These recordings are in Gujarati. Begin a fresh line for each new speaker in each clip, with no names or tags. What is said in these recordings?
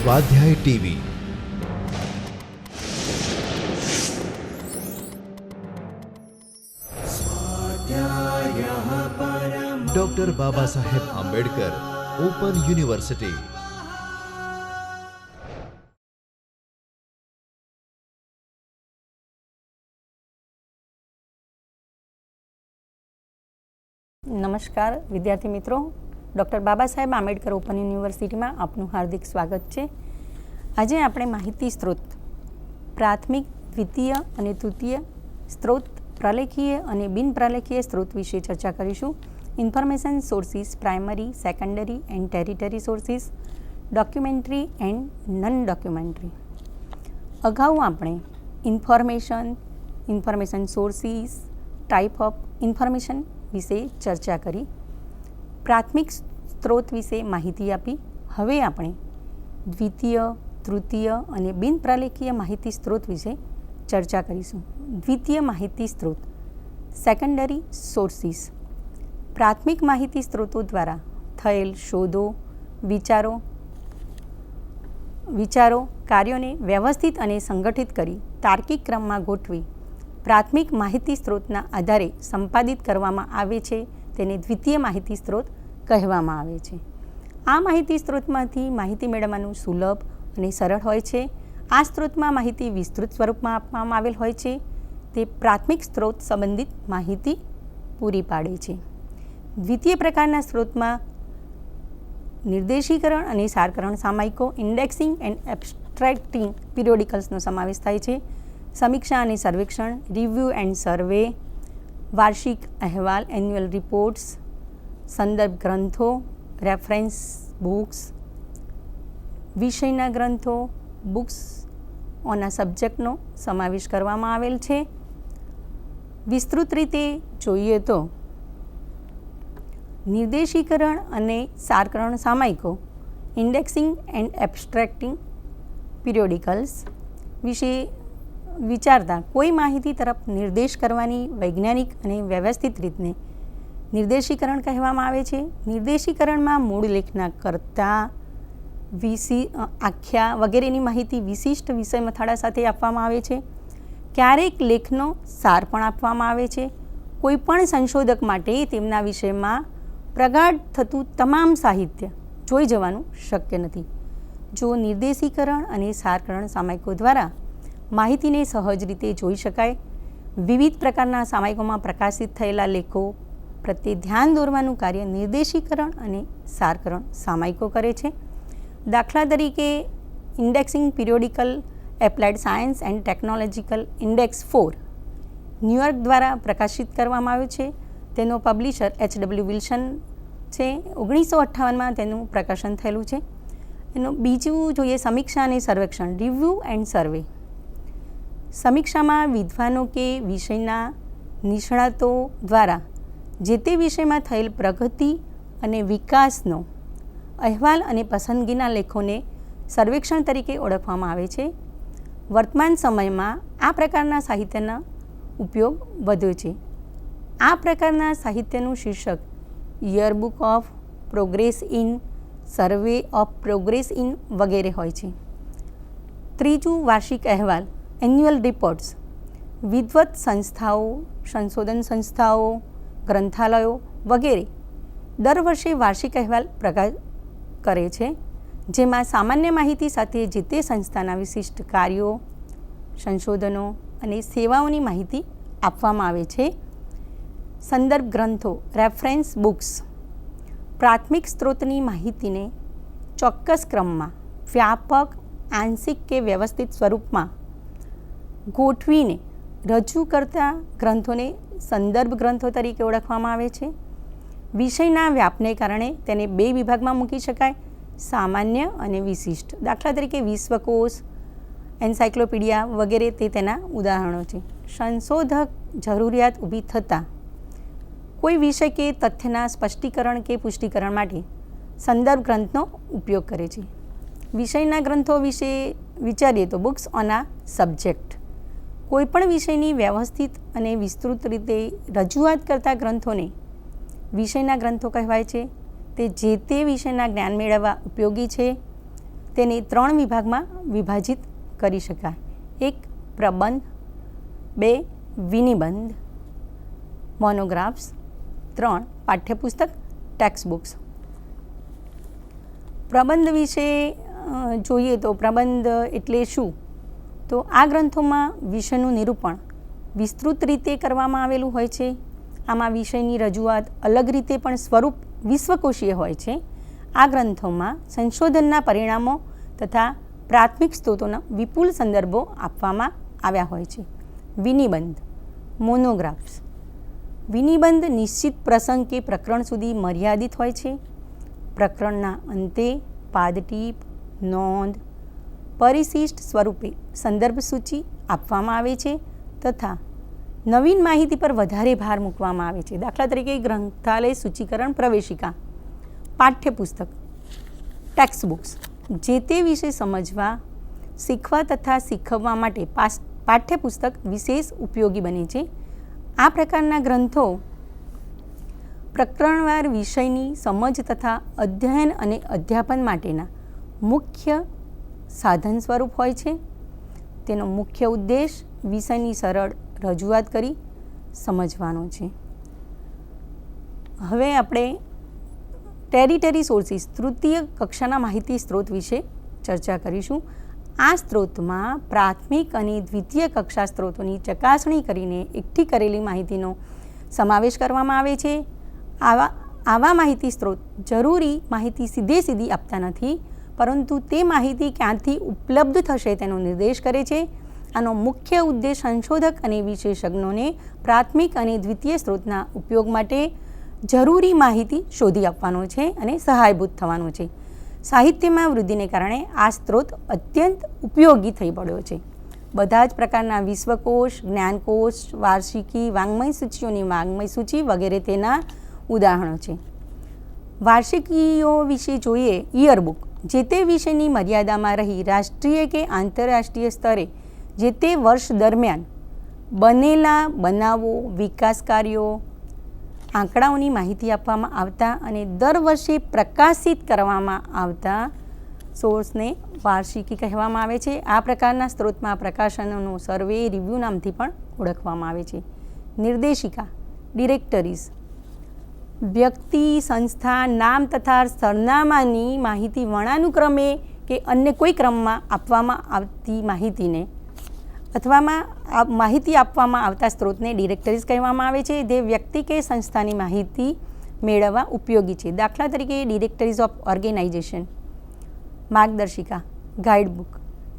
स्वाध्याय TV doctor Baba Saheb Ambedkar open university.
નમસ્કાર વિદ્યાર્થી મિત્રો, ડૉક્ટર બાબા સાહેબ આંબેડકર ઓપન યુનિવર્સિટીમાં આપનું હાર્દિક સ્વાગત છે। આજે આપણે માહિતી સ્ત્રોત, પ્રાથમિક, દ્વિતીય અને તૃતીય સ્ત્રોત, પ્રલેખીય અને બિન પ્રલેખીય સ્ત્રોત વિશે ચર્ચા કરીશું। Information sources, primary, secondary and territory sources, documentary and none documentary. અગાઉ આપણે information sources, type of information વિશે ચર્ચા કરી, પ્રાથમિક સ્ત્રોત વિશે માહિતી આપી। હવે આપણે દ્વિતીય, તૃતીય અને બિન પ્રલેખીય માહિતી સ્ત્રોત વિશે ચર્ચા કરીશું। દ્વિતીય માહિતી સ્ત્રોત, સેકન્ડરી સોર્સિસ, પ્રાથમિક માહિતી સ્ત્રોતો દ્વારા થયેલ શોધો, વિચારો, કાર્યોને વ્યવસ્થિત અને સંગઠિત કરી તાર્કિક ક્રમમાં ગોઠવી પ્રાથમિક માહિતી સ્ત્રોતના આધારે સંપાદિત કરવામાં આવે છે, તેને દ્વિતીય માહિતી સ્ત્રોત કહેવામાં આવે છે। આ માહિતી સ્ત્રોતમાંથી માહિતી મેળવવાનું સુલભ અને સરળ હોય છે। આ સ્ત્રોતમાં માહિતી વિસ્તૃત સ્વરૂપમાં આપવામાં આવેલ હોય છે, તે પ્રાથમિક સ્ત્રોત સંબંધિત માહિતી પૂરી પાડે છે। દ્વિતીય પ્રકારના સ્ત્રોતમાં નિર્દેશીકરણ અને સારકરણ સામયિકો, ઇન્ડેક્સિંગ એન્ડ એબ્સ્ટ્રેક્ટિંગ પિરિયોડિકલ્સનો સમાવેશ થાય છે। સમીક્ષા અને સર્વેક્ષણ, રિવ્યૂ એન્ડ સર્વે, વાર્ષિક અહેવાલ, એન્યુઅલ રિપોર્ટ્સ, સંદર્ભ ગ્રંથો, રેફરન્સ બુક્સ, વિષયના ગ્રંથો, બુક્સ ઓના સબ્જેક્ટનો સમાવેશ કરવામાં આવેલ છે। વિસ્તૃત રીતે જોઈએ તો નિર્દેશીકરણ અને સારકરણ સામયિકો, ઇન્ડેક્સિંગ એન્ડ એબ્સ્ટ્રેક્ટિંગ પિરિયોડિકલ્સ વિશે વિચારતા કોઈ માહિતી તરફ નિર્દેશ કરવાની વૈજ્ઞાનિક અને વ્યવસ્થિત રીતને નિર્દેશીકરણ કહેવામાં આવે છે। નિર્દેશીકરણમાં મૂળ લેખના કર્તા, આખ્યા વગેરેની માહિતી વિશિષ્ટ વિષય મથાળા સાથે આપવામાં આવે છે। ક્યારેક લેખનો સાર પણ આપવામાં આવે છે। કોઈપણ સંશોધક માટે તેમના વિષયમાં પ્રગાઢ થતું તમામ સાહિત્ય જોઈ જવાનું શક્ય નથી। જો નિર્દેશીકરણ અને સારકરણ સામયિકો દ્વારા માહિતીને સહજ રીતે જોઈ શકાય, વિવિધ પ્રકારના સામયિકોમાં પ્રકાશિત થયેલા લેખો પ્રત્યે ધ્યાન દોરવાનું કાર્ય નિર્દેશીકરણ અને સારકરણ સામયિકો કરે છે। દાખલા તરીકે indexing periodical applied science and technological index 4 New York દ્વારા પ્રકાશિત કરવામાં આવ્યું છે। તેનો પબ્લિશર H.W. વિલ્સન છે। 1958માં તેનું પ્રકાશન થયેલું છે। એનું બીજું જોઈએ સમીક્ષા અને સર્વેક્ષણ, રિવ્યૂ એન્ડ સર્વે। સમીક્ષામાં વિદ્વાનો કે વિષયના નિષ્ણાતો દ્વારા જે તે વિષયમાં થયેલ પ્રગતિ અને વિકાસનો અહેવાલ અને પસંદગીના લેખોને સર્વેક્ષણ તરીકે ઓળખવામાં આવે છે। વર્તમાન સમયમાં આ પ્રકારના સાહિત્યનો ઉપયોગ વધ્યો છે। આ પ્રકારના સાહિત્યનું શીર્ષક યરબુક of progress in, survey of progress in વગેરે હોય છે। ત્રીજું વાર્ષિક અહેવાલ, એન્યુઅલ રિપોર્ટ્સ, વિદ્વત સંસ્થાઓ, સંશોધન સંસ્થાઓ, ગ્રંથાલયો વગેરે દર વર્ષે વાર્ષિક અહેવાલ પ્રકાશ કરે છે, જેમાં સામાન્ય માહિતી સાથે જે તે સંસ્થાના વિશિષ્ટ કાર્યો, સંશોધનો અને સેવાઓની માહિતી આપવામાં આવે છે। સંદર્ભ ગ્રંથો, રેફરન્સ બુક્સ, પ્રાથમિક સ્ત્રોતની માહિતીને ચોક્કસ ક્રમમાં વ્યાપક, આંશિક કે વ્યવસ્થિત સ્વરૂપમાં ગોઠવીને રજૂ કરતા ગ્રંથોને સંદર્ભ ગ્રંથો તરીકે ઓળખવામાં આવે છે। વિષયના વ્યાપને કારણે તેને બે વિભાગમાં મૂકી શકાય, સામાન્ય અને વિશિષ્ટ। દાખલા તરીકે વિશ્વકોશ, એન્સાઇક્લોપીડિયા વગેરે તે તેના ઉદાહરણો છે। સંશોધક જરૂરિયાત ઊભી થતાં કોઈ વિષય કે તથ્યના સ્પષ્ટીકરણ કે પુષ્ટિકરણ માટે સંદર્ભ ગ્રંથનો ઉપયોગ કરે છે। વિષયના ગ્રંથો વિશે વિચારીએ તો બુક્સ ઓન આ સબ્જેક્ટ, કોઈપણ વિષયની વ્યવસ્થિત અને વિસ્તૃત રીતે રજૂઆત કરતા ગ્રંથોને વિષયના ગ્રંથો કહેવાય છે। તે જે તે વિષયના જ્ઞાન મેળવવા ઉપયોગી છે। તેને 3 વિભાગમાં વિભાજિત કરી શકાય. 1 પ્રબંધ, 2 વિનિબંધ મોનોગ્રાફ્સ, 3 પાઠ્યપુસ્તક ટેક્સ્ટ બુક્સ. પ્રબંધ વિશે જોઈએ તો પ્રબંધ એટલે શું? તો આ ગ્રંથોમાં વિષયનું નિરૂપણ વિસ્તૃત રીતે કરવામાં આવેલું હોય છે. આમાં વિષયની રજૂઆત અલગ રીતે પણ સ્વરૂપ વિશ્વકોશીય હોય છે. આ ગ્રંથોમાં સંશોધનના પરિણામો તથા પ્રાથમિક સ્ત્રોતોના વિપુલ સંદર્ભો આપવામાં આવ્યા હોય છે. વિનિબંધ મોનોગ્રાફ્સ. વિનિબંધ નિશ્ચિત પ્રસંગ કે પ્રકરણ સુધી મર્યાદિત હોય છે. પ્રકરણના અંતે પાદટીપ, નોંધ, પરિશિષ્ટ સ્વરૂપે સંદર્ભ સૂચિ આપવામાં આવે છે તથા નવીન માહિતી પર વધારે ભાર મૂકવામાં આવે છે. દાખલા તરીકે ગ્રંથાલય સૂચિકરણ પ્રવેશિકા. પાઠ્યપુસ્તક ટેક્સ્ટ બુક્સ જે તે વિષય સમજવા, શીખવા તથા શીખવવા માટે પાઠ્યપુસ્તક વિશેષ ઉપયોગી બને છે. આ પ્રકારના ગ્રંથો પ્રકરણવાર વિષયની સમજ તથા અધ્યયન અને અધ્યાપન માટેના મુખ્ય સાધન સ્વરૂપ હોય છે. તેનો મુખ્ય ઉદ્દેશ વિષયની સરળ રજૂઆત કરી સમજવાનો છે. હવે આપણે ટેરિટરી સોર્સિસ તૃતીય કક્ષાના માહિતી સ્ત્રોત વિશે ચર્ચા કરીશું. આ સ્ત્રોતમાં પ્રાથમિક અને દ્વિતીય કક્ષા સ્ત્રોતોની ચકાસણી કરીને એકઠી કરેલી માહિતીનો સમાવેશ કરવામાં આવે છે. આવા માહિતી સ્ત્રોત જરૂરી માહિતી સીધી આપતા નથી, પરંતુ તે માહિતી ક્યાંથી ઉપલબ્ધ થશે તેનો નિર્દેશ કરે છે. આનો મુખ્ય ઉદ્દેશ સંશોધક અને વિશેષજ્ઞોને પ્રાથમિક અને દ્વિતીય સ્ત્રોતના ઉપયોગ માટે જરૂરી માહિતી શોધી આપવાનો છે અને સહાયભૂત થવાનો છે. સાહિત્યમાં વૃદ્ધિને કારણે આ સ્ત્રોત અત્યંત ઉપયોગી થઈ પડ્યો છે. બધા જ પ્રકારના વિશ્વકોશ, જ્ઞાનકોશ, વાર્ષિકી, વાંગ્મય સૂચિઓની વાંગ્મય સૂચિ વગેરે તેના ઉદાહરણો છે. વાર્ષિકીઓ વિશે જોઈએ. ઇયરબુક જે તે વિષયની મર્યાદામાં રહી રાષ્ટ્રીય કે આંતરરાષ્ટ્રીય સ્તરે જે તે વર્ષ દરમિયાન બનેલા બનાવો, વિકાસ કાર્યો, આંકડાઓની માહિતી આપવામાં આવતા અને દર વર્ષે પ્રકાશિત કરવામાં આવતા સોર્સને વાર્ષિકી કહેવામાં આવે છે. આ પ્રકારના સ્ત્રોતમાં પ્રકાશનોનો સર્વે, રિવ્યૂ નામથી પણ ઓળખવામાં આવે છે. નિર્દેશિકા ડિરેક્ટરીઝ વ્યક્તિ, સંસ્થા, નામ તથા સરનામાની માહિતી વર્ણાનુક્રમે કે અન્ય કોઈ ક્રમમાં આપવામાં આવતી માહિતીને અથવામાં માહિતી આપવામાં આવતા સ્ત્રોતને ડિરેક્ટરીઝ કહેવામાં આવે છે. જે વ્યક્તિ કે સંસ્થાની માહિતી મેળવવા ઉપયોગી છે. દાખલા તરીકે ડિરેક્ટરીઝ ઓફ ઓર્ગેનાઇઝેશન. માર્ગદર્શિકા ગાઈડબુક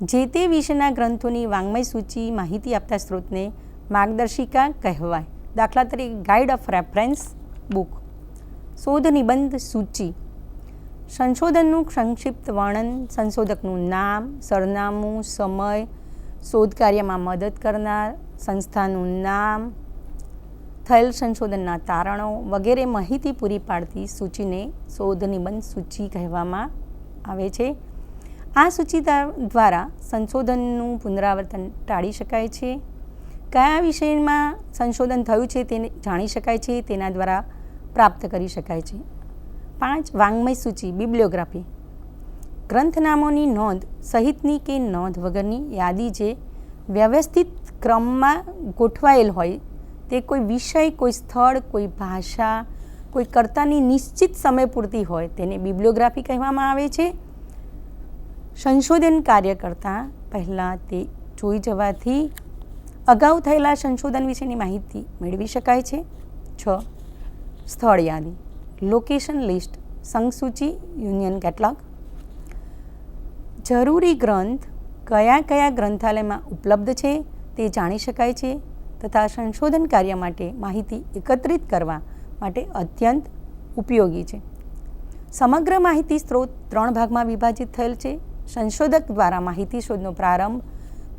જે તે વિષયના ગ્રંથોની વાંગ્મય સૂચિ માહિતી આપતા સ્ત્રોતને માર્ગદર્શિકા કહેવાય. દાખલા તરીકે ગાઈડ ઓફ રેફરન્સ બુક. શોધ નિબંધ સૂચિ સંશોધનનું સંક્ષિપ્ત વર્ણન, સંશોધકનું નામ, સરનામું, સમય, શોધ કાર્યમાં મદદ કરનાર, સંસ્થાનું નામ, થયેલ સંશોધનના તારણો વગેરે માહિતી પૂરી પાડતી સૂચિને શોધ નિબંધ સૂચિ કહેવામાં આવે છે. આ સૂચિ દ્વારા સંશોધનનું પુનરાવર્તન ટાળી શકાય છે. કયા વિષયમાં સંશોધન થયું છે તેને જાણી શકાય છે, તેના દ્વારા પ્રાપ્ત કરી શકાય છે. 5 વાંગ્મય સૂચિ બિબ્લિયોગ્રાફી ગ્રંથનામોની નોંધ સહિતની કે નોંધ વગરની યાદી જે વ્યવસ્થિત ક્રમમાં ગોઠવાયેલ હોય તે કોઈ વિષય, કોઈ સ્થળ, કોઈ ભાષા, કોઈ કર્તાની નિશ્ચિત સમય પૂરતી હોય તેને બિબ્લિયોગ્રાફી કહેવામાં આવે છે. સંશોધન કાર્ય કરતાં પહેલાં તે જોઈ જવાથી અગાઉ થયેલા સંશોધન વિશેની માહિતી મેળવી શકાય છે. 6 સ્થળ યાદી લોકેશન લિસ્ટ, સંઘસૂચિ, યુનિયન કેટલોગ. જરૂરી ગ્રંથ કયા ગ્રંથાલયમાં ઉપલબ્ધ છે તે જાણી શકાય છે તથા સંશોધન કાર્ય માટે માહિતી એકત્રિત કરવા માટે અત્યંત ઉપયોગી છે. સમગ્ર માહિતી સ્ત્રોત 3 ભાગમાં વિભાજિત થયેલ છે. સંશોધક દ્વારા માહિતી શોધનો પ્રારંભ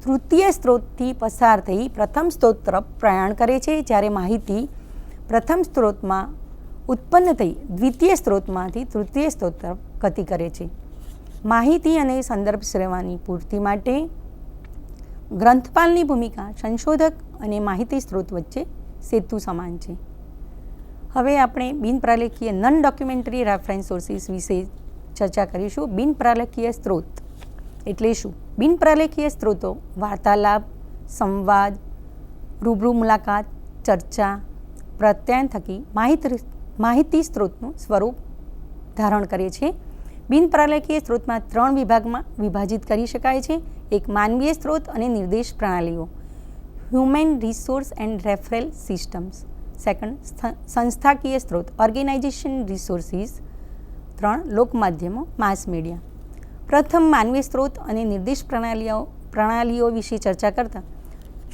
તૃતીય સ્ત્રોતથી પસાર થઈ પ્રથમ સ્ત્રોત તરફ પ્રયાણ કરે છે, જ્યારે માહિતી પ્રથમ સ્ત્રોતમાં ઉત્પન્ન થઈ દ્વિતીય સ્ત્રોતમાંથી તૃતીય સ્ત્રોત તરફ ગતિ કરે છે. માહિતી અને સંદર્ભ સેવાની પૂર્તિ માટે ગ્રંથપાલની ભૂમિકા સંશોધક અને માહિતી સ્ત્રોત વચ્ચે સેતુ સમાન છે. હવે આપણે બિનપ્રાલેખીય નોન ડોક્યુમેન્ટરી રેફરન્સ સોર્સિસ વિશે ચર્ચા કરીશું. બિનપ્રાલેખીય સ્ત્રોત એટલે શું? બિનપ્રલેખીય સ્ત્રોતો વાર્તાલાપ, સંવાદ, રૂબરૂ મુલાકાત, ચર્ચા, પ્રત્યાયન થકી માહિતી સ્ત્રોતનું સ્વરૂપ ધારણ કરે છે. બિનપ્રલેખીય સ્ત્રોતમાં 3 વિભાગમાં વિભાજિત કરી શકાય છે. એક માનવીય સ્ત્રોત અને નિર્દેશ પ્રણાલીઓ, human resource and referral systems. Second, સંસ્થાકીય સ્ત્રોત, ઓર્ગેનાઇઝેશન રિસોર્સિસ. 3, લોકમાધ્યમો, માસ મીડિયા. પ્રથમ માનવીય સ્ત્રોત અને નિર્દેશ પ્રણાલીઓ વિશે ચર્ચા કરતા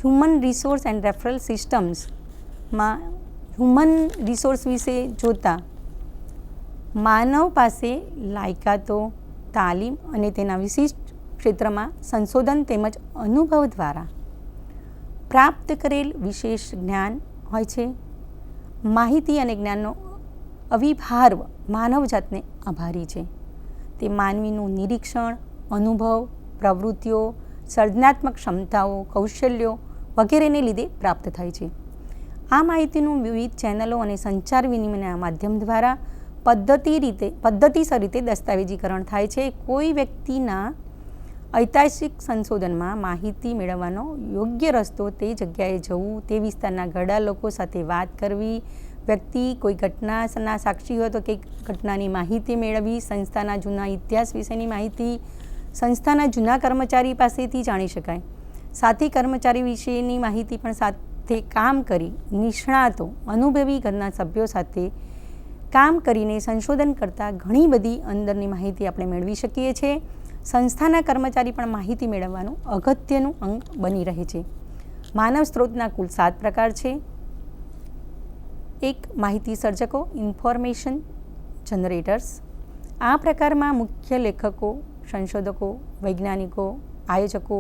હ્યુમન રિસોર્સ એન્ડ રેફરલ સિસ્ટમ્સમાં હ્યુમન રિસોર્સ વિશે જોતા માનવ પાસે લાયકાતો, તાલીમ અને તેના વિશિષ્ટ ક્ષેત્રમાં સંશોધન તેમજ અનુભવ દ્વારા પ્રાપ્ત કરેલ વિશેષ જ્ઞાન હોય છે. માહિતી અને જ્ઞાનનો અવિભાર્વ માનવજાતને આભારી છે. તે માનવીનું નિરીક્ષણ, અનુભવ, પ્રવૃત્તિઓ, સર્જનાત્મક ક્ષમતાઓ, કૌશલ્યો વગેરેને લીધે પ્રાપ્ત થાય છે. આ માહિતીનું વિવિધ ચેનલો અને સંચાર વિનિમયના માધ્યમ દ્વારા પદ્ધતિસર રીતે દસ્તાવેજીકરણ થાય છે. કોઈ વ્યક્તિના ઐતિહાસિક સંશોધનમાં માહિતી મેળવવાનો યોગ્ય રસ્તો તે જગ્યાએ જવું, તે વિસ્તારના ઘરડા લોકો સાથે વાત કરવી, વ્યક્તિ કોઈ ઘટનાના સાક્ષી હોય તો કે ઘટનાની માહિતી મેળવવી, સંસ્થાના જૂના ઇતિહાસ વિશેની માહિતી સંસ્થાના જૂના કર્મચારી પાસેથી જાણી શકાય. સાથી કર્મચારી વિશેની માહિતી પણ સાથે કામ કરી નિષ્ણાતો, અનુભવી ઘરના સભ્યો સાથે કામ કરીને સંશોધન કરતાં ઘણી બધી અંદરની માહિતી આપણે મેળવી શકીએ છીએ. સંસ્થાના કર્મચારી પણ માહિતી મેળવવાનું અગત્યનું અંગ બની રહે છે. માનવ સ્ત્રોતના કુલ 7 પ્રકાર છે. એક, માહિતી સર્જકો, ઇન્ફોર્મેશન જનરેટર્સ. આ પ્રકારમાં મુખ્ય લેખકો, સંશોધકો, વૈજ્ઞાનિકો, આયોજકો,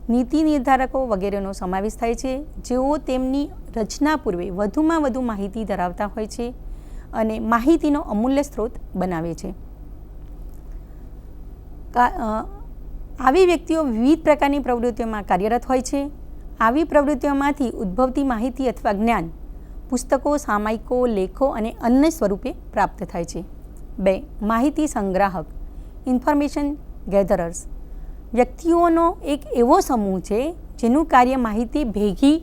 નીતિ નિર્ધારકો વગેરેનો સમાવેશ થાય છે, જેઓ તેમની રચના પૂર્વે વધુમાં વધુ માહિતી ધરાવતા હોય છે અને માહિતીનો અમૂલ્ય સ્ત્રોત બનાવે છે. આવી વ્યક્તિઓ વિવિધ પ્રકારની પ્રવૃત્તિઓમાં કાર્યરત હોય છે. આવી પ્રવૃત્તિઓમાંથી ઉદ્ભવતી માહિતી અથવા જ્ઞાન પુસ્તકો, સામયિકો, લેખો અને અન્ય સ્વરૂપે પ્રાપ્ત થાય છે. 2, માહિતી સંગ્રાહક, ઇન્ફોર્મેશન ગેધરર્સ. વ્યક્તિઓનો એક એવો સમૂહ છે જેનું કાર્ય માહિતી ભેગી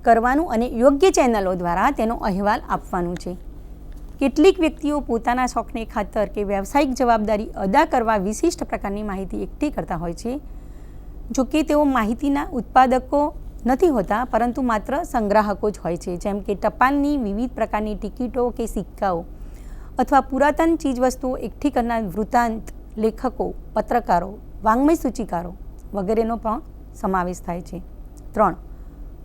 કરવાનું અને યોગ્ય ચેનલો દ્વારા તેનો અહેવાલ આપવાનું છે. કેટલીક વ્યક્તિઓ પોતાના શોખને ખાતર કે વ્યવસાયિક જવાબદારી અદા કરવા વિશિષ્ટ પ્રકારની માહિતી એકઠી કરતા હોય છે. જો કે તેઓ માહિતીના ઉત્પાદકો નથી હોતા, પરંતુ માત્ર સંગ્રાહકો જ હોય છે. જેમ કે ટપાલની વિવિધ પ્રકારની ટિકિટો કે સિક્કાઓ અથવા પુરાતન ચીજવસ્તુઓ એકઠી કરનાર વૃત્તાંત લેખકો, પત્રકારો, વાङ्મય સૂચિકારો વગેરેનો પણ સમાવેશ થાય છે. 3,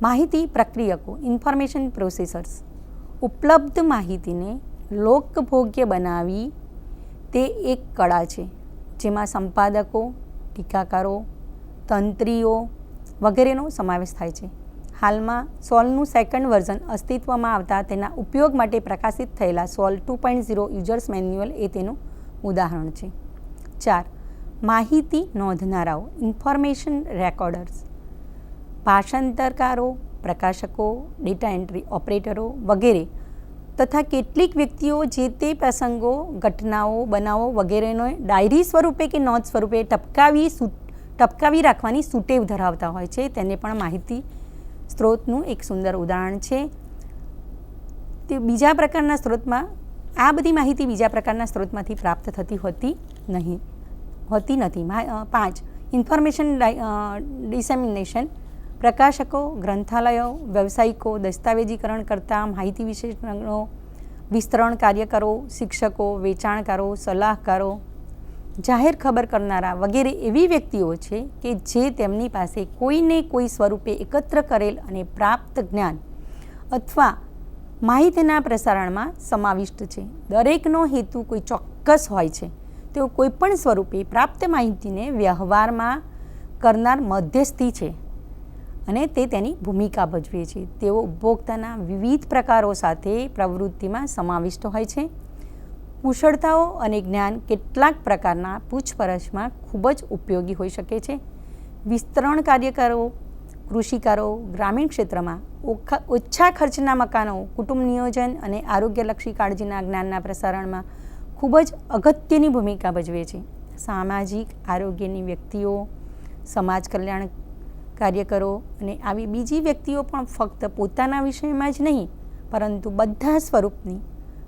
માહિતી પ્રક્રિયકો, ઇન્ફોર્મેશન પ્રોસેસર્સ. ઉપલબ્ધ માહિતીને લોકભોગ્ય બનાવી તે એક કળા છે, જેમાં સંપાદકો, ટીકાકારો, તંત્રીઓ વગેરેનો સમાવેશ થાય છે. હાલમાં સોલનું 2nd વર્ઝન અસ્તિત્વમાં આવતા તેના ઉપયોગ માટે પ્રકાશિત થયેલા સોલ 2.0 યુઝર્સ મેન્યુઅલ એ તેનું ઉદાહરણ છે. 4, માહિતી નોંધનારાઓ, ઇન્ફોર્મેશન રેકોર્ડર્સ. ભાષાંતરકારો, પ્રકાશકો, ડેટા એન્ટ્રી ઓપરેટરો વગેરે તથા કેટલીક વ્યક્તિઓ જે તે પ્રસંગો, ઘટનાઓ, બનાવો વગેરેનો ડાયરી સ્વરૂપે કે નોંધ સ્વરૂપે ટપકાવી રાખવાની સુટેવ ધરાવતા હોય છે. તેને પણ માહિતી સ્ત્રોતનું એક સુંદર ઉદાહરણ છે. તે બીજા પ્રકારના સ્ત્રોતમાં આ બધી માહિતી બીજા પ્રકારના સ્ત્રોતમાંથી પ્રાપ્ત થતી હોતી નથી. 5, ઇન્ફોર્મેશન ડિસેમિનેશન. પ્રકાશકો, ગ્રંથાલયો, વ્યવસાયિકો, દસ્તાવેજીકરણ કરતા માહિતી વિશેષજ્ઞો, વિસ્તરણ કાર્યકરો, શિક્ષકો, વેચાણકારો, સલાહકારો, જાહેર ખબર કરનારા વગેરે એવી વ્યક્તિઓ છે કે જે તેમની પાસે કોઈને કોઈ સ્વરૂપે એકત્ર કરેલ અને પ્રાપ્ત જ્ઞાન અથવા માહિતીના પ્રસારણમાં સમાવિષ્ટ છે. દરેકનો હેતુ કોઈ ચોક્કસ હોય છે. તેઓ કોઈપણ સ્વરૂપે પ્રાપ્ત માહિતીને વ્યવહારમાં કરનાર મધ્યસ્થી છે અને તે તેની ભૂમિકા ભજવે છે. તેઓ ઉપભોક્તાના વિવિધ પ્રકારો સાથે પ્રવૃત્તિમાં સમાવિષ્ટ હોય છે. કુશળતાઓ અને જ્ઞાન કેટલાક પ્રકારના પૂછપરછમાં ખૂબ જ ઉપયોગી હોઈ શકે છે. વિસ્તરણ કાર્યકરો, કૃષિકારો ગ્રામીણ ક્ષેત્રમાં ઓછા ખર્ચના મકાનો, કુટુંબ નિયોજન અને આરોગ્યલક્ષી કાળજીના જ્ઞાનના પ્રસારણમાં ખૂબ જ અગત્યની ભૂમિકા ભજવે છે. સામાજિક આરોગ્યની વ્યક્તિઓ, સમાજ કલ્યાણ કાર્યકરો અને આવી બીજી વ્યક્તિઓ પણ ફક્ત પોતાના વિષયમાં જ નહીં પરંતુ બધા સ્વરૂપની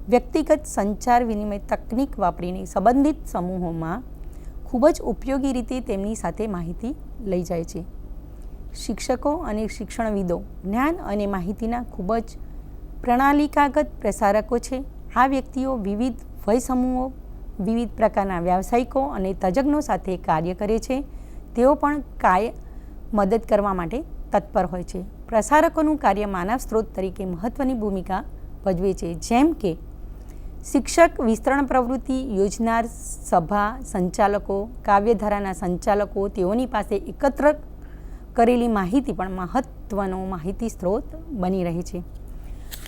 વ્યક્તિગત સંચાર વિનિમય તકનીક વાપરીને સંબંધિત સમૂહોમાં ખૂબ જ ઉપયોગી રીતે તેમની સાથે માહિતી લઈ જાય છે. શિક્ષકો અને શિક્ષણવિદો જ્ઞાન અને માહિતીના ખૂબ જ પ્રણાલિકાગત પ્રસારકો છે. આ વ્યક્તિઓ વિવિધ વય સમૂહો, વિવિધ પ્રકારના વ્યાવસાયિકો અને તજજ્ઞો સાથે કાર્ય કરે છે. તેઓ પણ મદદ કરવા માટે તત્પર હોય છે. પ્રસારકોનું કાર્ય માનવ સ્ત્રોત તરીકે મહત્ત્વની ભૂમિકા ભજવે છે, જેમ કે શિક્ષક, વિસ્તરણ પ્રવૃત્તિ યોજનાર, સભા સંચાલકો, કાવ્યધારાના સંચાલકો, તેઓની પાસે એકત્ર કરેલી માહિતી પણ મહત્ત્વનો માહિતી સ્ત્રોત બની રહે છે.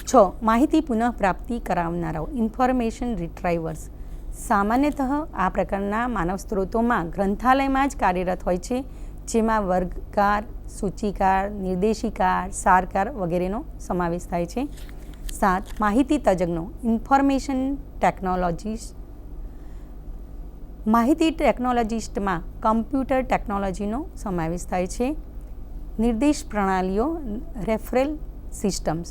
6. માહિતી પુનઃપ્રાપ્તિ કરાવનારાઓ, ઇન્ફોર્મેશન રિટ્રાઈવર્સ. સામાન્યતઃ આ પ્રકારના માનવ સ્ત્રોતોમાં ગ્રંથાલયમાં જ કાર્યરત હોય છે, જેમાં વર્ગકાર, સૂચિકાર, નિર્દેશિકાર, સારકાર વગેરેનો સમાવેશ થાય છે. 7. માહિતી તજજ્ઞો, ઇન્ફોર્મેશન ટેકનોલોજીસ્ટ. માહિતી ટેકનોલોજીસ્ટમાં કમ્પ્યુટર ટેકનોલોજીનો સમાવેશ થાય છે. નિર્દેશ પ્રણાલીઓ, રેફરલ સિસ્ટમ્સ.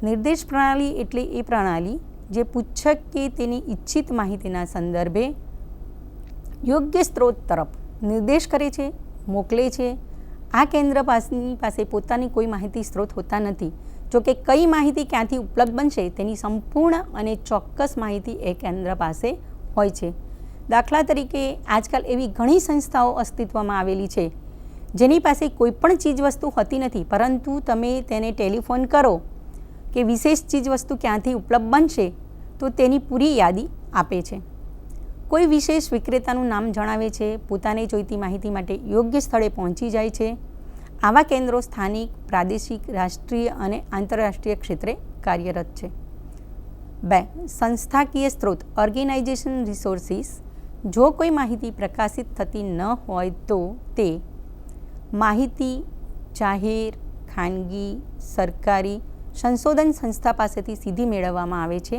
નિર્દેશ પ્રણાલી એટલે એ પ્રણાલી જે પૂછક કે તેની ઈચ્છિત માહિતીના સંદર્ભે યોગ્ય સ્ત્રોત તરફ નિર્દેશ કરે છે, મોકલે છે. આ કેન્દ્ર પાસે પોતાની કોઈ માહિતી સ્ત્રોત હોતા નથી. જોકે કઈ માહિતી ક્યાંથી ઉપલબ્ધ બનશે તેની સંપૂર્ણ અને ચોક્કસ માહિતી એ કેન્દ્ર પાસે હોય છે. દાખલા તરીકે આજકાલ એવી ઘણી સંસ્થાઓ અસ્તિત્વમાં આવેલી છે જેની પાસે કોઈ પણ ચીજવસ્તુ હોતી નથી, પરંતુ તમે તેને ટેલિફોન કરો કે વિશેષ ચીજવસ્તુ ક્યાંથી ઉપલબ્ધ બનશે તો તેની પૂરી યાદી આપે છે. કોઈ વિશેષ વિક્રેતાનું નામ જણાવે છે, પોતાને જોઈતી માહિતી માટે યોગ્ય સ્થળે પહોંચી જાય છે. આવા કેન્દ્રો સ્થાનિક, પ્રાદેશિક, રાષ્ટ્રીય અને આંતરરાષ્ટ્રીય ક્ષેત્રે કાર્યરત છે. 2. સંસ્થાકીય સ્ત્રોત, ઓર્ગેનાઇઝેશન રિસોર્સિસ. જો કોઈ માહિતી પ્રકાશિત થતી ન હોય તો તે માહિતી જાહેર, ખાનગી, સરકારી સંશોધન સંસ્થા પાસેથી સીધી મેળવવામાં આવે છે.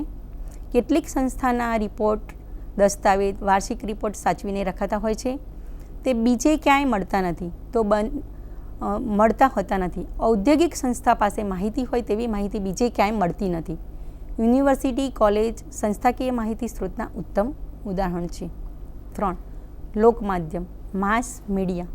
કેટલીક સંસ્થાના રિપોર્ટ, દસ્તાવેજ, વાર્ષિક રિપોર્ટ સાચવીને રખાતા હોય છે. તે બીજે ક્યાંય મળતા નથી તો મળતા હોતા નથી. ઔદ્યોગિક સંસ્થા પાસે માહિતી હોય તેવી માહિતી બીજે ક્યાંય મળતી નથી. યુનિવર્સિટી, કોલેજ સંસ્થાકીય માહિતી સ્ત્રોતના ઉત્તમ ઉદાહરણ છે. 3. લોકમાધ્યમ, માસ મીડિયા.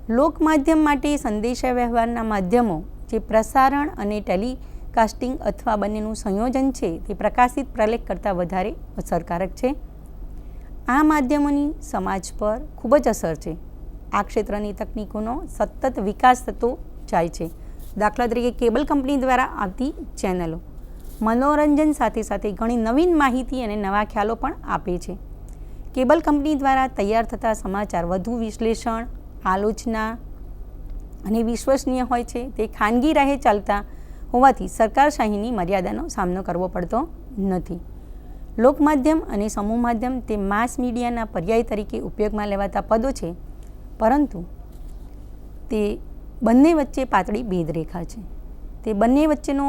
લોકમાધ્યમ માટે સંદેશાવ્યવહારના માધ્યમો જે પ્રસારણ અને ટેલિકાસ્ટિંગ અથવા બંનેનું સંયોજન છે તે પ્રકાશિત પ્રલેખ કરતાં વધારે અસરકારક છે. આ માધ્યમોની સમાજ પર ખૂબ જ અસર છે. આ ક્ષેત્રની તકનીકોનો સતત વિકાસ થતો જાય છે. દાખલા તરીકે કેબલ કંપની દ્વારા આવતી ચેનલો મનોરંજન સાથે સાથે ઘણી નવીન માહિતી અને નવા ખ્યાલો પણ આપે છે. કેબલ કંપની દ્વારા તૈયાર થતા સમાચાર વધુ વિશ્લેષણ, આલોચના અને વિશ્વસનીય હોય છે. તે ખાનગી રાહે ચાલતા હોવાથી સરકારશાહીની મર્યાદાનો સામનો કરવો પડતો નથી. લોકમાધ્યમ અને સમૂહ માધ્યમ તે માસ મીડિયાના પર્યાય તરીકે ઉપયોગમાં લેવાતા પદો છે, પરંતુ તે બંને વચ્ચે પાતળી ભેદરેખા છે. તે બંને વચ્ચેનો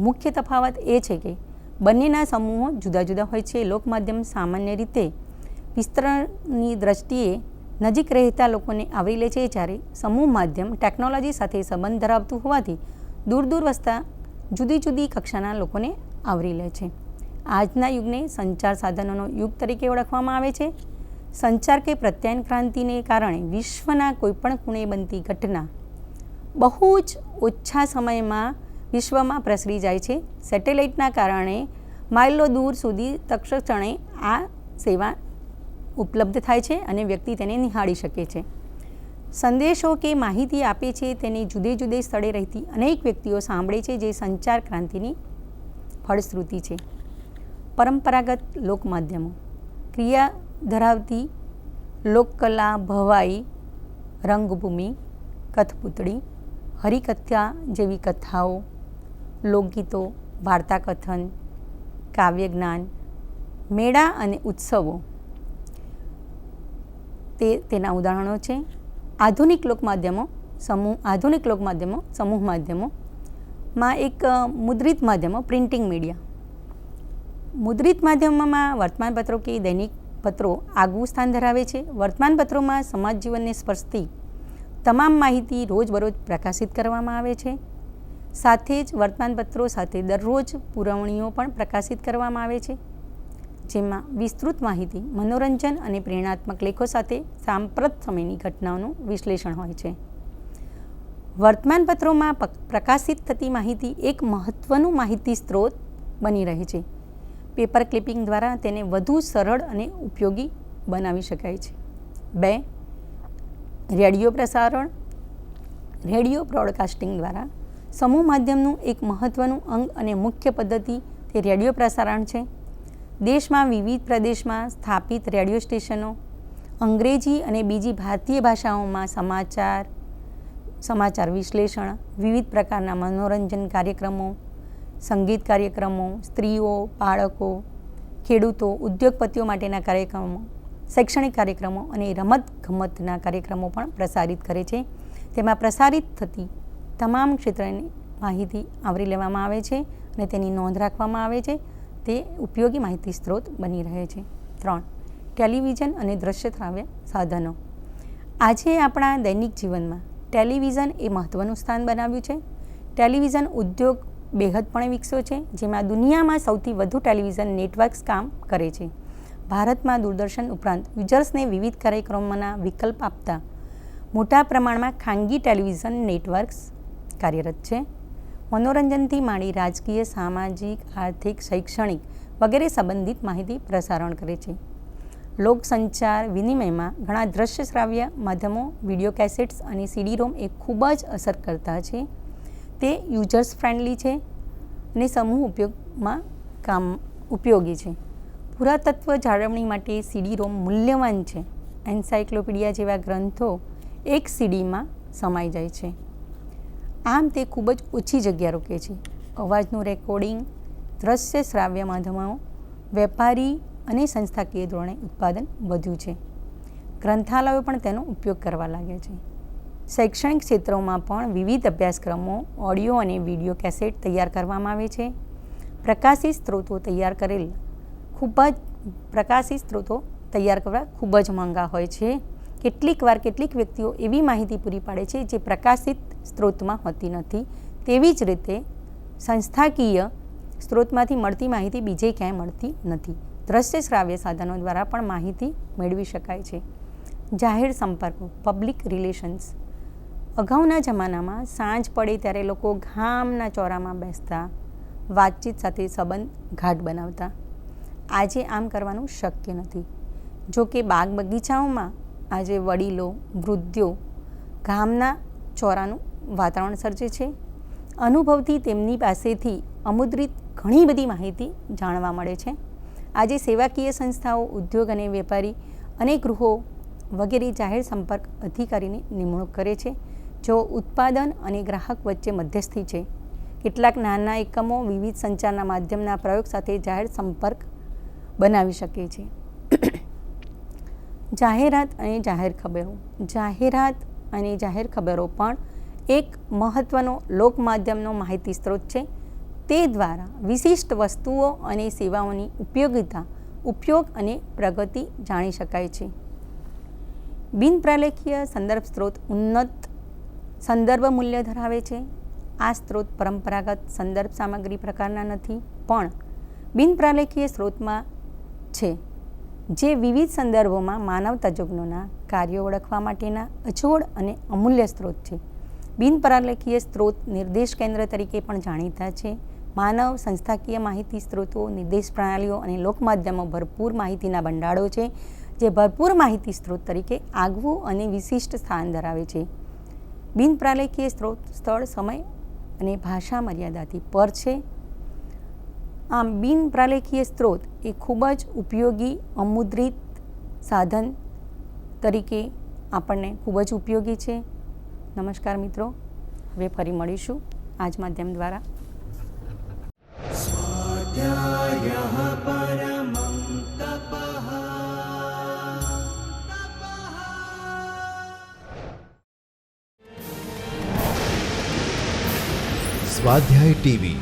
મુખ્ય તફાવત એ છે કે બંનેના સમૂહો જુદા જુદા હોય છે. લોકમાધ્યમ સામાન્ય રીતે વિસ્તરણની દ્રષ્ટિએ નજીક રહેતા લોકોને આવરી લે છે, જ્યારે સમૂહ માધ્યમ ટેકનોલોજી સાથે સંબંધ ધરાવતું હોવાથી દૂર દૂર વસતા જુદી જુદી કક્ષાના લોકોને આવરી લે છે. આજના યુગને સંચાર સાધનોનો યુગ તરીકે ઓળખવામાં આવે છે. સંચાર કે પ્રત્યાયન ક્રાંતિને કારણે વિશ્વના કોઈપણ ખૂણે બનતી ઘટના બહુ જ ઓછા સમયમાં વિશ્વમાં પ્રસરી જાય છે. સેટેલાઇટના કારણે માઇલો દૂર સુધી તત્ક્ષણે આ સેવા ઉપલબ્ધ થાય છે અને વ્યક્તિ તેને નિહાળી શકે છે. સંદેશો કે માહિતી આપે છે તેને જુદે જુદે સ્થળે રહેતી અનેક વ્યક્તિઓ સાંભળે છે, જે સંચાર ક્રાંતિની ફળશ્રુતિ છે. પરંપરાગત લોકમાધ્યમો, ક્રિયા ધરાવતી લોકકલા, ભવાઈ, રંગભૂમિ, કઠપૂતળી, હરિકથા જેવી કથાઓ, લોકગીતો, વાર્તાકથન, કાવ્યજ્ઞાન, મેળા અને ઉત્સવો તેના ઉદાહરણો છે. આધુનિક લોકમાધ્યમો, સમૂહ માધ્યમોમાં એક મુદ્રિત માધ્યમો, પ્રિન્ટિંગ મીડિયા. મુદ્રિત માધ્યમોમાં વર્તમાનપત્રો કે દૈનિક પત્રો આગવું સ્થાન ધરાવે છે. વર્તમાનપત્રોમાં સમાજ જીવનને સ્પર્શતી તમામ માહિતી રોજબરોજ પ્રકાશિત કરવામાં આવે છે. સાથે જ વર્તમાનપત્રો સાથે દરરોજ પુરવણીઓ પણ પ્રકાશિત કરવામાં આવે છે, જેમાં વિસ્તૃત માહિતી, મનોરંજન અને પ્રેરણાત્મક લેખો સાથે સાંપ્રત સમયની ઘટનાઓનું વિશ્લેષણ હોય છે. વર્તમાનપત્રોમાં પ્રકાશિત થતી માહિતી એક મહત્ત્વનું માહિતી સ્ત્રોત બની રહે છે. પેપર ક્લિપિંગ દ્વારા તેને વધુ સરળ અને ઉપયોગી બનાવી શકાય છે. 2. રેડિયો પ્રસારણ. રેડિયો બ્રોડકાસ્ટિંગ દ્વારા સમૂહ માધ્યમનું એક મહત્ત્વનું અંગ અને મુખ્ય પદ્ધતિ તે રેડિયો પ્રસારણ છે. દેશમાં વિવિધ પ્રદેશમાં સ્થાપિત રેડિયો સ્ટેશનો અંગ્રેજી અને બીજી ભારતીય ભાષાઓમાં સમાચાર વિશ્લેષણ, વિવિધ પ્રકારના મનોરંજન કાર્યક્રમો, સંગીત કાર્યક્રમો, સ્ત્રીઓ, બાળકો, ખેડૂતો, ઉદ્યોગપતિઓ માટેના કાર્યક્રમો, શૈક્ષણિક કાર્યક્રમો અને રમતગમતના કાર્યક્રમો પણ પ્રસારિત કરે છે. તેમાં પ્રસારિત થતી તમામ ક્ષેત્રની માહિતી આવરી લેવામાં આવે છે અને તેની નોંધ રાખવામાં આવે છે. તે ઉપયોગી માહિતી સ્ત્રોત બની રહે છે. 3. ટેલિવિઝન અને દ્રશ્ય શ્રાવ્ય સાધનો. આજે આપણા દૈનિક જીવનમાં ટેલિવિઝન એ મહત્ત્વનું સ્થાન બનાવ્યું છે. ટેલિવિઝન ઉદ્યોગ બેહદપણે વિકસ્યો છે, જેમાં દુનિયામાં સૌથી વધુ ટેલિવિઝન નેટવર્ક્સ કામ કરે છે. ભારતમાં દૂરદર્શન ઉપરાંત યુઝર્સને વિવિધ કાર્યક્રમોના વિકલ્પ આપતા મોટા પ્રમાણમાં ખાનગી ટેલિવિઝન નેટવર્ક્સ કાર્યરત છે. મનોરંજનથી માંડી રાજકીય, સામાજિક, આર્થિક, શૈક્ષણિક વગેરે સંબંધિત માહિતી પ્રસારણ કરે છે. લોકસંચાર વિનિમયમાં ઘણા દ્રશ્ય શ્રાવ્ય માધ્યમો, વિડીયો કેસેટ્સ અને CD-ROM એ ખૂબ જ અસરકર્તા છે. તે યુઝર્સ ફ્રેન્ડલી છે અને સમૂહ ઉપયોગમાં ઉપયોગી છે. પુરાતત્વ જાળવણી માટે CD-ROM મૂલ્યવાન છે. એન્સાઇક્લોપીડિયા જેવા ગ્રંથો એક CDમાં સમાઈ જાય છે. આમ તે ખૂબ જ ઓછી જગ્યા રોકે છે. અવાજનું રેકોર્ડિંગ, દ્રશ્ય શ્રાવ્ય માધ્યમો, વેપારી અને સંસ્થાકીય ધોરણે ઉત્પાદન વધ્યું છે. ગ્રંથાલયો પણ તેનો ઉપયોગ કરવા લાગ્યા છે. શૈક્ષણિક ક્ષેત્રોમાં પણ વિવિધ અભ્યાસક્રમો, ઓડિયો અને વિડીયો કેસેટ તૈયાર કરવામાં આવે છે. પ્રકાશિત સ્ત્રોતો તૈયાર કરવા ખૂબ જ મોંઘા હોય છે. કેટલીકવાર કેટલીક વ્યક્તિઓ એવી માહિતી પૂરી પાડે છે જે પ્રકાશિત સ્ત્રોતમાં હોતી નથી. તેવી જ રીતે સંસ્થાકીય સ્ત્રોતમાંથી મળતી માહિતી બીજે ક્યાંય મળતી નથી. દ્રશ્ય શ્રાવ્ય સાધનો દ્વારા પણ માહિતી મેળવી શકાય છે. જાહેર સંપર્કો, પબ્લિક રિલેશન્સ. અગાઉના જમાનામાં સાંજ પડે ત્યારે લોકો ગામના ચોરામાં બેસતા, વાતચીત સાથે સંબંધ ગાઢ બનાવતા. આજે આમ કરવાનું શક્ય નથી. જો કે બાગ બગીચાઓમાં આજે વડીલો, વૃદ્ધો ગામના ચોરાનું વાતાવરણ સર્જે છે. અનુભવથી તેમની પાસેથી અમુદ્રિત ઘણી બધી માહિતી જાણવા મળે છે. આજે સેવાકીય સંસ્થાઓ, ઉદ્યોગ અને વેપારી અને ગૃહો વગેરે જાહેર સંપર્ક અધિકારીની નિમણૂક કરે છે, જેઓ ઉત્પાદન અને ગ્રાહક વચ્ચે મધ્યસ્થી છે. કેટલાક નાના એકમો વિવિધ સંચારના માધ્યમના પ્રયોગ સાથે જાહેર સંપર્ક બનાવી શકે છે. જાહેરાત અને જાહેર ખબરો. જાહેરાત અને જાહેર ખબરો પણ એક મહત્ત્વનો લોકમાધ્યમનો માહિતી સ્ત્રોત છે. તે દ્વારા વિશિષ્ટ વસ્તુઓ અને સેવાઓની ઉપયોગિતા, ઉપયોગ અને પ્રગતિ જાણી શકાય છે. બિનપ્રાલેખીય સંદર્ભ સ્ત્રોત ઉન્નત સંદર્ભ મૂલ્ય ધરાવે છે. આ સ્ત્રોત પરંપરાગત સંદર્ભ સામગ્રી પ્રકારના નથી, પણ બિનપ્રાલેખીય સ્ત્રોતમાં છે, જે વિવિધ સંદર્ભોમાં માનવ તજજ્ઞોના કાર્યો ઓળખવા માટેના અજોડ અને અમૂલ્ય સ્ત્રોત છે. બિનપ્રાલેખીય સ્ત્રોત નિર્દેશ કેન્દ્ર તરીકે પણ જાણીતા છે. માનવ સંસ્થાકીય માહિતી સ્ત્રોતો, નિર્દેશ પ્રણાલીઓ અને લોકમાધ્યમો ભરપૂર માહિતીના ભંડારો છે, જે ભરપૂર માહિતી સ્ત્રોત તરીકે આગવું અને વિશિષ્ટ સ્થાન ધરાવે છે. બિનપ્રાલેખીય સ્ત્રોત સ્થળ, સમય અને ભાષા મર્યાદાથી પર છે. આમ બિનપ્રાલેખીય સ્ત્રોત એ ખૂબ જ ઉપયોગી અમુદ્રિત સાધન તરીકે આપણને ખૂબ જ ઉપયોગી છે. નમસ્કાર મિત્રો, હવે ફરી મળીશું આ જ માધ્યમ દ્વારા.
સ્વાધ્યાય ટીવી